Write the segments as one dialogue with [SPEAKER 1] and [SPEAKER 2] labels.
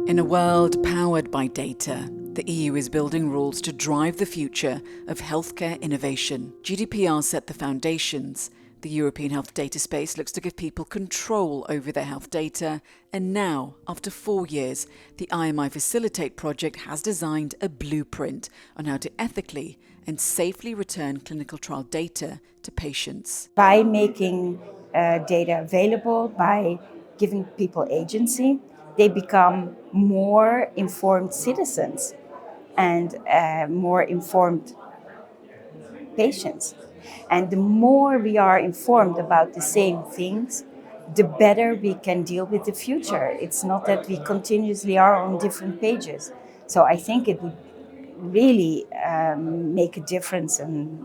[SPEAKER 1] In a world powered by data, the EU is building rules to drive the future of healthcare innovation. GDPR set the foundations. The European health data space looks to give people control over their health data, and now, after 4 years, the IHI FACILITATE project has designed a blueprint on how to ethically and safely return clinical trial data to patients.
[SPEAKER 2] By making data available, by giving people agency, they become more informed citizens and more informed patients. And the more we are informed about the same things, the better we can deal with the future. It's not that we continuously are on different pages. So I think it would really make a difference in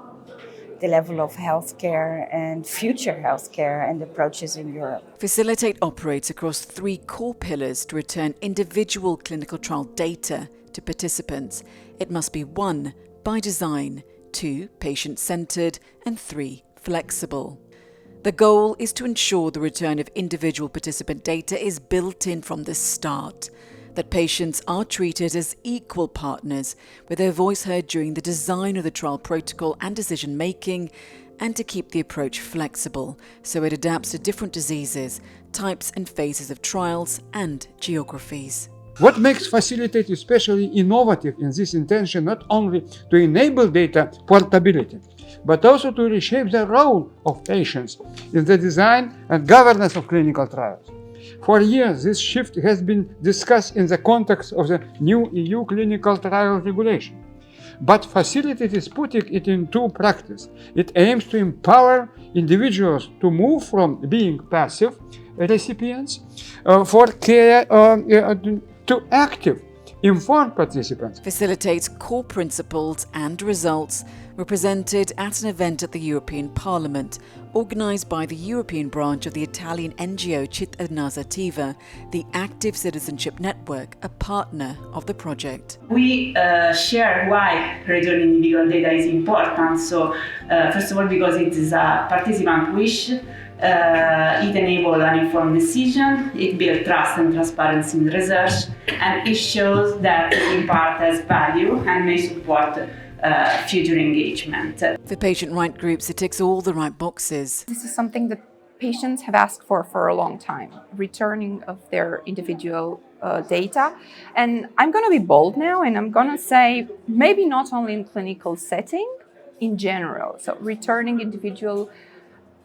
[SPEAKER 2] the level of healthcare and future healthcare and approaches in Europe.
[SPEAKER 1] FACILITATE operates across 3 core pillars to return individual clinical trial data to participants. It must be 1, by design, 2, patient-centred, and 3, flexible. The goal is to ensure the return of individual participant data is built in from the start, that patients are treated as equal partners with their voice heard during the design of the trial protocol and decision-making, and to keep the approach flexible so it adapts to different diseases, types and phases of trials and geographies.
[SPEAKER 3] What makes FACILITATE especially innovative in this intention not only to enable data portability, but also to reshape the role of patients in the design and governance of clinical trials. For years, this shift has been discussed in the context of the new EU clinical trial regulation. But FACILITATE is putting it into practice. It aims to empower individuals to move from being passive recipients for care to active, informed participants.
[SPEAKER 1] FACILITATE's core principles and results were presented at an event at the European Parliament, organised by the European branch of the Italian NGO Cittadinanza, the Active Citizenship Network, a partner of the project.
[SPEAKER 4] We share why returning individual data is important. So, first of all, because it is a participant wish. It enables an informed decision, it builds trust and transparency in research, and it shows that the impact has value and may support future engagement.
[SPEAKER 1] For patient right groups, it ticks all the right boxes.
[SPEAKER 5] This is something that patients have asked for a long time, returning of their individual data. And I'm going to be bold now, and I'm going to say maybe not only in clinical setting, in general. So returning individual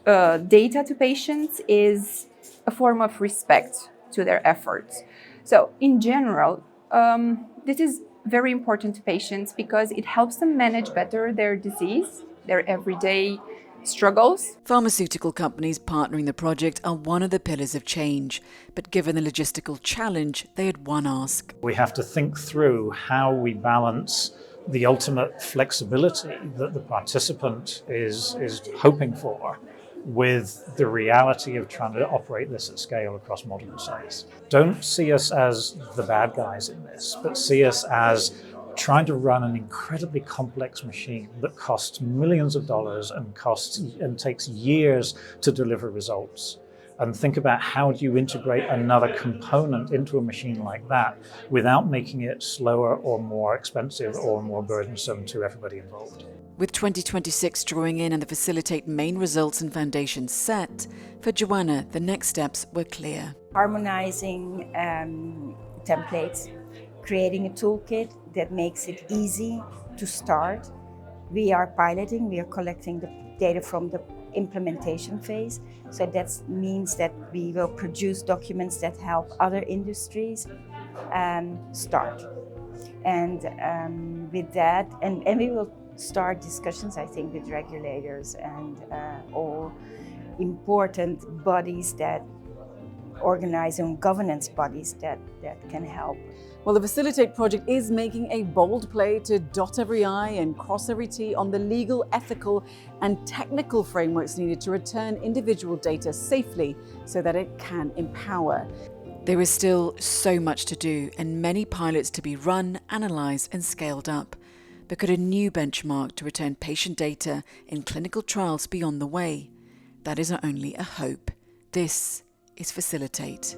[SPEAKER 5] data to patients is a form of respect to their efforts. So in general, this is very important to patients because it helps them manage better their disease, their everyday struggles.
[SPEAKER 1] Pharmaceutical companies partnering the project are one of the pillars of change, but given the logistical challenge, they had one ask.
[SPEAKER 6] We have to think through how we balance the ultimate flexibility that the participant is hoping for with the reality of trying to operate this at scale across multiple sites. Don't see us as the bad guys in this, but see us as trying to run an incredibly complex machine that costs millions of dollars and takes years to deliver results. And think about how do you integrate another component into a machine like that without making it slower or more expensive or more burdensome to everybody involved.
[SPEAKER 1] With 2026 drawing in and the FACILITATE main results and foundations set, for Joanna, the next steps were clear.
[SPEAKER 2] Harmonizing templates, creating a toolkit that makes it easy to start. We are piloting, we are collecting the data from the implementation phase. So that means that we will produce documents that help other industries start. And with that, and we will start discussions, I think, with regulators and all important bodies that organize and governance bodies that can help.
[SPEAKER 1] Well, the FACILITATE project is making a bold play to dot every I and cross every T on the legal, ethical and technical frameworks needed to return individual data safely so that it can empower. There is still so much to do and many pilots to be run, analysed and scaled up. But could a new benchmark to return patient data in clinical trials be on the way? That is not only a hope. This is FACILITATE.